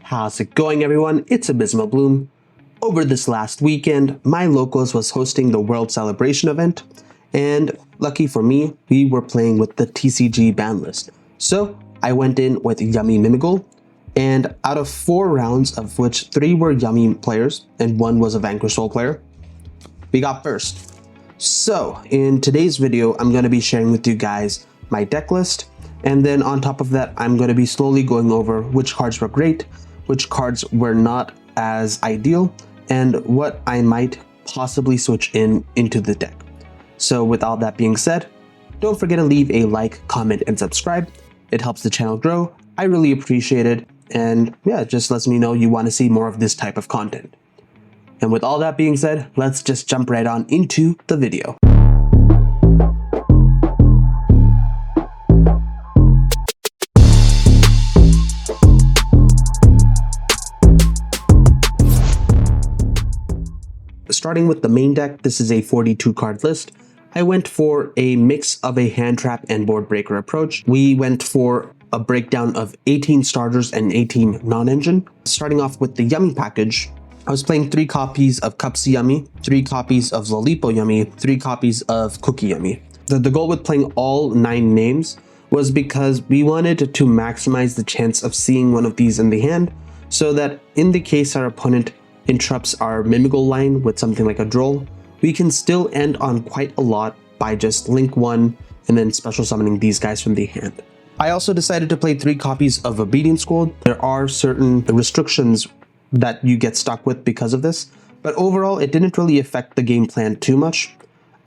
How's it going, everyone? It's Abysmal Bloom. Over this last weekend, my locals was hosting the World Celebration event, and lucky for me, we were playing with the TCG banlist. So I went in with Yummy Mimighoul, and out of 4 rounds, of which 3 were Yummy players and 1 was a Vanquish Soul player, we got first. So in today's video, I'm going to be sharing with you guys my deck list, and then on top of that, I'm going to be slowly going over which cards were great, which cards were not as ideal, and what I might possibly switch into the deck. So with all that being said, don't forget to leave a like, comment, and subscribe. It helps the channel grow. I really appreciate it, and yeah, it just lets me know you want to see more of this type of content. And with all that being said, let's just jump right on into the video. Starting with the main deck, this is a 42 card list. I went for a mix of a hand trap and board breaker approach. We went for a breakdown of 18 starters and 18 non-engine. Starting off with the Yummy package, I was playing 3 copies of Cupsy Yummy, 3 copies of Lolipo Yummy, 3 copies of Cookie Yummy. The goal with playing all 9 names was because we wanted to maximize the chance of seeing one of these in the hand, so that in the case our opponent interrupts our Mimighoul line with something like a Droll, we can still end on quite a lot by just link 1 and then special summoning these guys from the hand. I also decided to play 3 copies of Obedience Squad. There are certain restrictions that you get stuck with because of this, but overall it didn't really affect the game plan too much.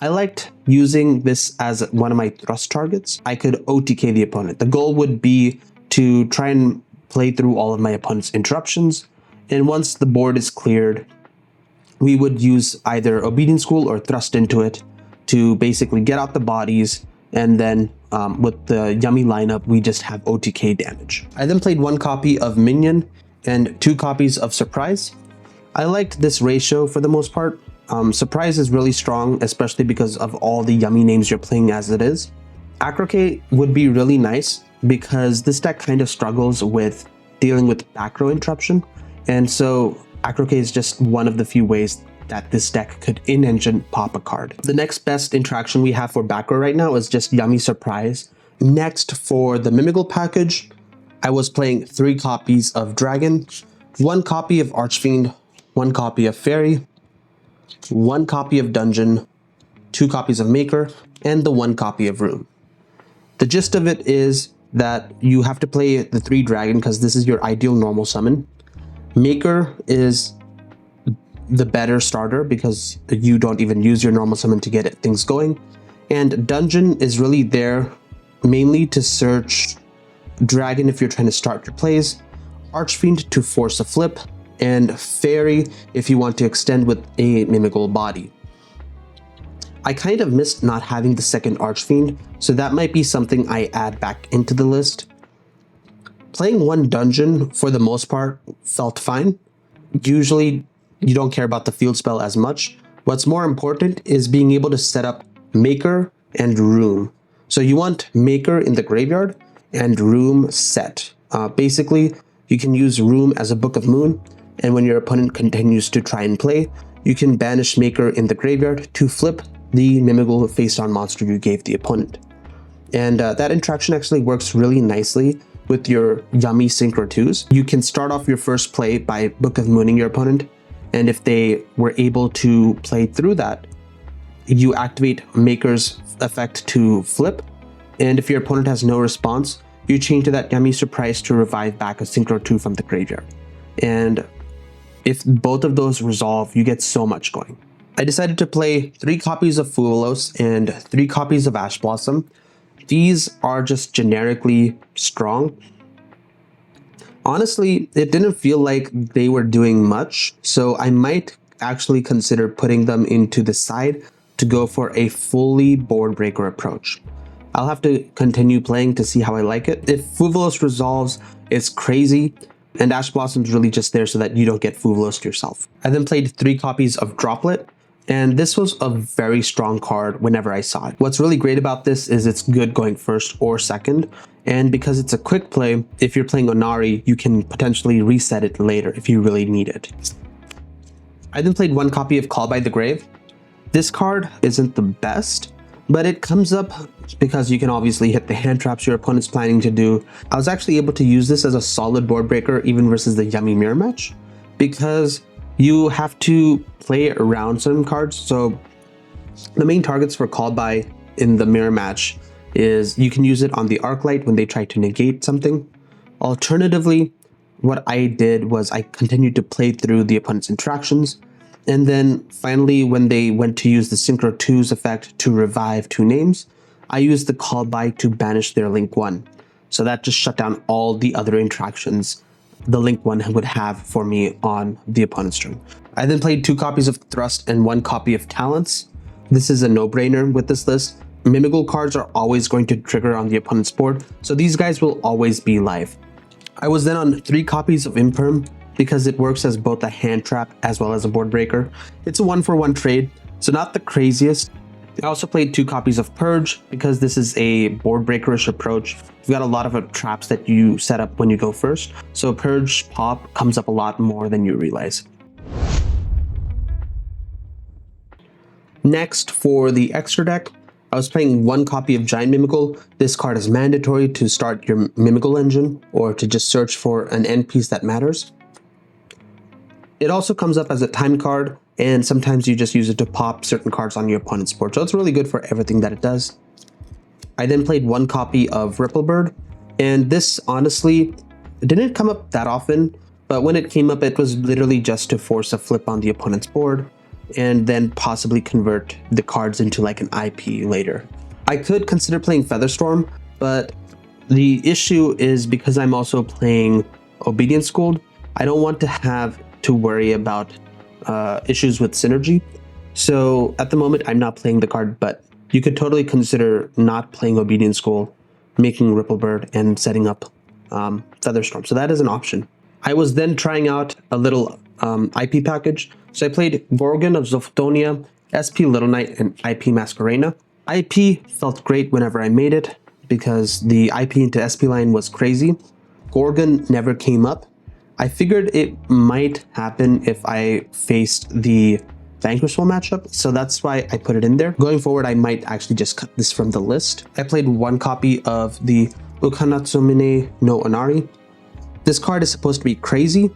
I liked using this as one of my thrust targets. I could OTK the opponent. The goal would be to try and play through all of my opponent's interruptions, and once the board is cleared, we would use either Obedience School or Thrust into it to basically get out the bodies, and then with the Yummy lineup, we just have OTK damage. I then played 1 copy of Minion and 2 copies of Surprise. I liked this ratio for the most part. Surprise is really strong, especially because of all the Yummy names you're playing as it is. Acrocade would be really nice because this deck kind of struggles with dealing with back row interruption. And so Acrocade is just one of the few ways that this deck could in-engine pop a card. The next best interaction we have for back row right now is just Yummy Surprise. Next, for the Mimighoul package, I was playing 3 copies of Dragon, 1 copy of Archfiend, 1 copy of Fairy, 1 copy of Dungeon, 2 copies of Maker, and the 1 copy of Room. The gist of it is that you have to play the 3 Dragon because this is your ideal normal summon. Maker is the better starter because you don't even use your normal summon to get things going. And Dungeon is really there mainly to search Dragon if you're trying to start your plays, Archfiend to force a flip, and Fairy if you want to extend with a Mimighoul body. I kind of missed not having the second Archfiend, so that might be something I add back into the list. Playing 1 Dungeon, for the most part, felt fine. Usually, you don't care about the field spell as much. What's more important is being able to set up Maker and Room. So you want Maker in the graveyard and Room set. Basically, you can use Room as a Book of Moon, and when your opponent continues to try and play, you can banish Maker in the graveyard to flip the Mimighoul face-down monster you gave the opponent. And that interaction actually works really nicely with your Yummy Synchro 2s. You can start off your first play by Book of Mooning your opponent, and if they were able to play through that, you activate Maker's effect to flip, and if your opponent has no response, you change to that Yummy Surprise to revive back a Synchro 2 from the graveyard. And if both of those resolve, you get so much going. I decided to play 3 copies of Fuelos and 3 copies of Ash Blossom. These are just generically strong. Honestly, it didn't feel like they were doing much, so I might actually consider putting them into the side to go for a fully board breaker approach. I'll have to continue playing to see how I like it. If Fuelos resolves, it's crazy, and Ash Blossom's really just there so that you don't get Fuelos yourself. I then played 3 copies of Droplet, and this was a very strong card whenever I saw it. What's really great about this is it's good going first or second, And because it's a quick play, if you're playing Onari, you can potentially reset it later if you really need it. I then played one copy of Call by the Grave. This card isn't the best, but it comes up because you can obviously hit the hand traps your opponent's planning to do. I was actually able to use this as a solid board breaker even versus the Yummy Mirror match, because you have to play around certain cards. So the main targets for Call by in the mirror match is you can use it on the Arclight when they try to negate something. Alternatively, what I did was I continued to play through the opponent's interactions, and then finally when they went to use the Synchro 2's effect to revive two names, I used the Call by to banish their Link 1. So that just shut down all the other interactions the Link 1 would have for me on the opponent's turn. I then played 2 copies of Thrust and 1 copy of Talents. This is a no-brainer with this list. Mimighoul cards are always going to trigger on the opponent's board, so these guys will always be live. I was then on 3 copies of Imperm because it works as both a hand trap as well as a board breaker. It's a 1-for-1 trade, so not the craziest. I also played 2 copies of Purge because this is a board breakerish approach. You've got a lot of traps that you set up when you go first, so Purge pop comes up a lot more than you realize. Next, for the extra deck, I was playing 1 copy of Giant Mimighoul. This card is mandatory to start your Mimighoul engine or to just search for an end piece that matters. It also comes up as a time card, and sometimes you just use it to pop certain cards on your opponent's board, so it's really good for everything that it does. I then played 1 copy of Ripplebird, and this honestly didn't come up that often, but when it came up, it was literally just to force a flip on the opponent's board and then possibly convert the cards into like an IP later. I could consider playing Featherstorm, but the issue is because I'm also playing Obedience Schooled, I don't want to have to worry about issues with synergy. So at the moment, I'm not playing the card, but you could totally consider not playing Obedience School, making Ripplebird, and setting up Featherstorm. So that is an option. I was then trying out a little IP package. So I played Gorgon of Zophotonia, SP Little Knight, and IP Masquerena. IP felt great whenever I made it because the IP into SP line was crazy. Gorgon never came up. I figured it might happen if I faced the Vanquishful matchup, so that's why I put it in there. Going forward, I might actually just cut this from the list. I played 1 copy of the Ukanatsumine no Onari. This card is supposed to be crazy,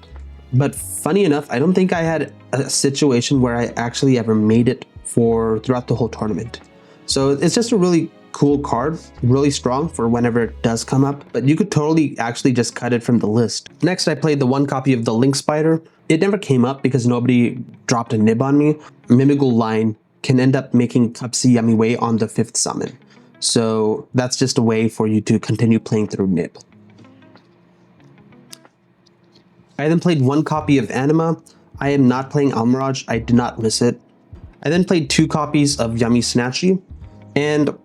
but funny enough, I don't think I had a situation where I actually ever made it throughout the whole tournament. So it's just a really cool card, really strong for whenever it does come up, but you could totally actually just cut it from the list. Next, I played the 1 copy of the Link Spider. It never came up because nobody dropped a nib on me. Mimighoul line can end up making Cupsy Yummy Way on the 5th summon. So that's just a way for you to continue playing through nib. I then played 1 copy of Anima. I am not playing Almirage, I did not miss it. I then played 2 copies of Yummy Snatchy, and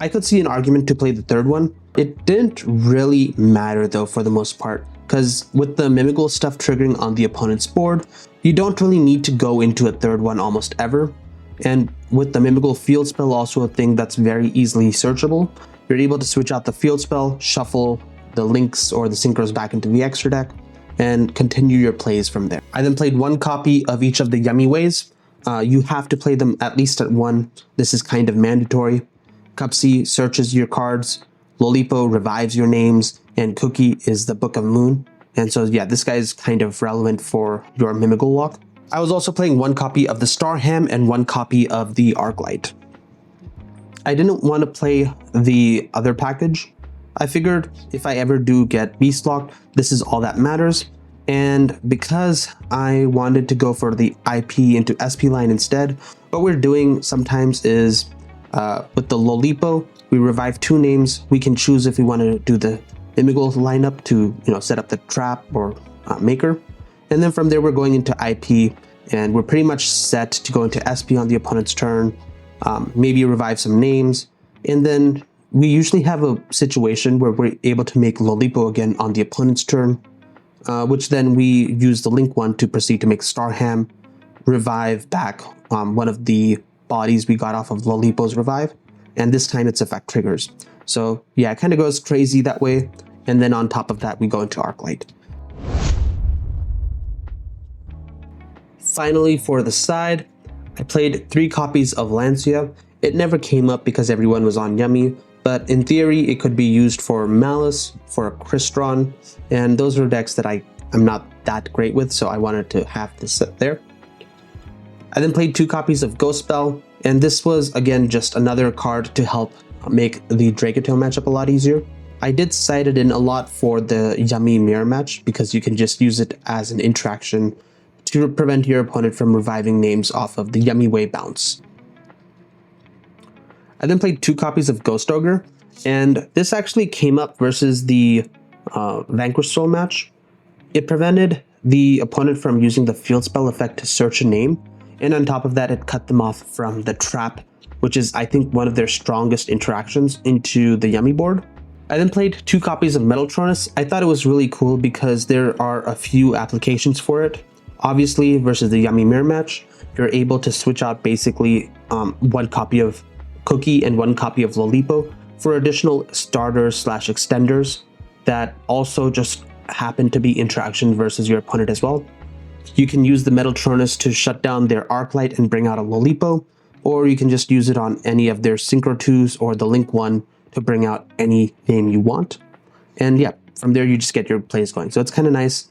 I could see an argument to play the 3rd one. It didn't really matter though for the most part, because with the Mimighoul stuff triggering on the opponent's board, you don't really need to go into a 3rd one almost ever. And with the Mimighoul field spell, also a thing that's very easily searchable, you're able to switch out the field spell, shuffle the links or the synchros back into the extra deck, and continue your plays from there. I then played 1 copy of each of the Yummy Ways. You have to play them at least at 1. This is kind of mandatory. Cupsy searches your cards, Lolipo revives your names, and Cookie is the Book of Moon. And so yeah, this guy is kind of relevant for your Mimighoul walk. I was also playing 1 copy of the Starham and 1 copy of the Arclight. I didn't want to play the other package. I figured if I ever do get beast locked, this is all that matters. And because I wanted to go for the IP into SP line instead, what we're doing sometimes is with the Lolipo, we revive 2 names. We can choose if we want to do the Mimighoul lineup to set up the trap or maker. And then from there, we're going into IP, and we're pretty much set to go into SP on the opponent's turn, maybe revive some names, and then we usually have a situation where we're able to make Lolipo again on the opponent's turn, which then we use the Link one to proceed to make Starham, revive back one of the bodies we got off of Lolipo's revive, and this time its effect triggers. So yeah, it kind of goes crazy that way. And then on top of that, we go into Arclight. Finally, for the side, I played 3 copies of Lancia. It never came up because everyone was on Yummy, but in theory, it could be used for Malice, for a Crystron, and those are decks that I'm not that great with, so I wanted to have this set there. I then played 2 copies of Ghost Bell, and this was, again, just another card to help make the Dracotale matchup a lot easier. I did side it in a lot for the Yummy Mirror match because you can just use it as an interaction to prevent your opponent from reviving names off of the Yummy Way bounce. I then played 2 copies of Ghost Ogre, and this actually came up versus the Vanquish Soul match. It prevented the opponent from using the field spell effect to search a name, and on top of that, it cut them off from the trap, which is, I think, one of their strongest interactions into the Yummy board. I then played 2 copies of Metaltronus. I thought it was really cool because there are a few applications for it. Obviously, versus the Yummy Mirror match, you're able to switch out basically 1 copy of Cookie and 1 copy of Lolipo for additional starters / extenders that also just happen to be interaction versus your opponent as well. You can use the Metaltronus to shut down their Arclight and bring out a Lolipo, or you can just use it on any of their Synchro 2s or the Link 1 to bring out any name you want. And yeah, from there you just get your plays going. So it's kind of nice.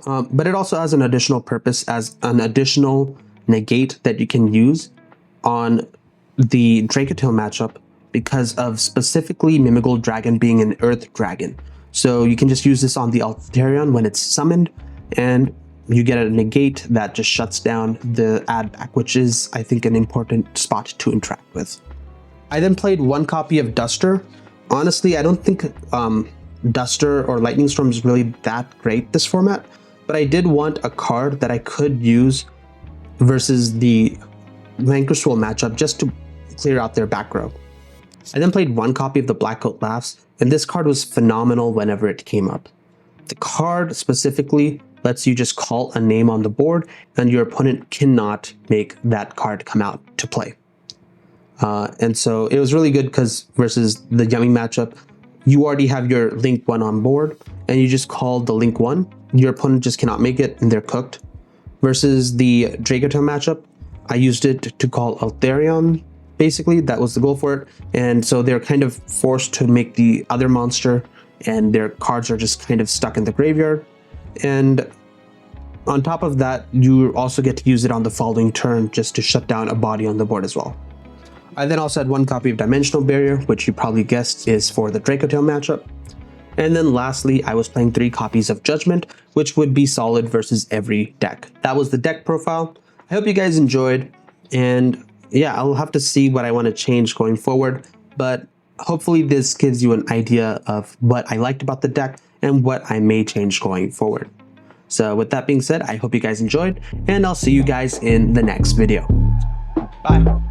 But it also has an additional purpose as an additional negate that you can use on the Dracotale matchup because of specifically Mimighoul Dragon being an Earth Dragon. So you can just use this on the Alterion when it's summoned, and you get a negate that just shuts down the add back, which is, I think, an important spot to interact with. I then played 1 copy of Duster. Honestly, I don't think Duster or Lightning Storm is really that great this format, but I did want a card that I could use versus the Vanquish Soul matchup just to clear out their back row. I then played 1 copy of the Blackcoat Laughs, and this card was phenomenal whenever it came up. The card specifically lets you just call a name on the board, and your opponent cannot make that card come out to play. And so it was really good because versus the Yummy matchup, you already have your Link 1 on board, and you just call the Link 1. Your opponent just cannot make it, and they're cooked. Versus the Dracotale matchup, I used it to call Alterion, basically. That was the goal for it. And so they're kind of forced to make the other monster, and their cards are just kind of stuck in the graveyard. And on top of that, you also get to use it on the following turn just to shut down a body on the board as well. I then also had 1 copy of Dimensional Barrier, which you probably guessed is for the Dracotale matchup. And then lastly, I was playing 3 copies of Judgment, which would be solid versus every deck. That was the deck profile. I hope you guys enjoyed, and yeah, I'll have to see what I want to change going forward, but hopefully this gives you an idea of what I liked about the deck and what I may change going forward. So with that being said, I hope you guys enjoyed, and I'll see you guys in the next video. Bye.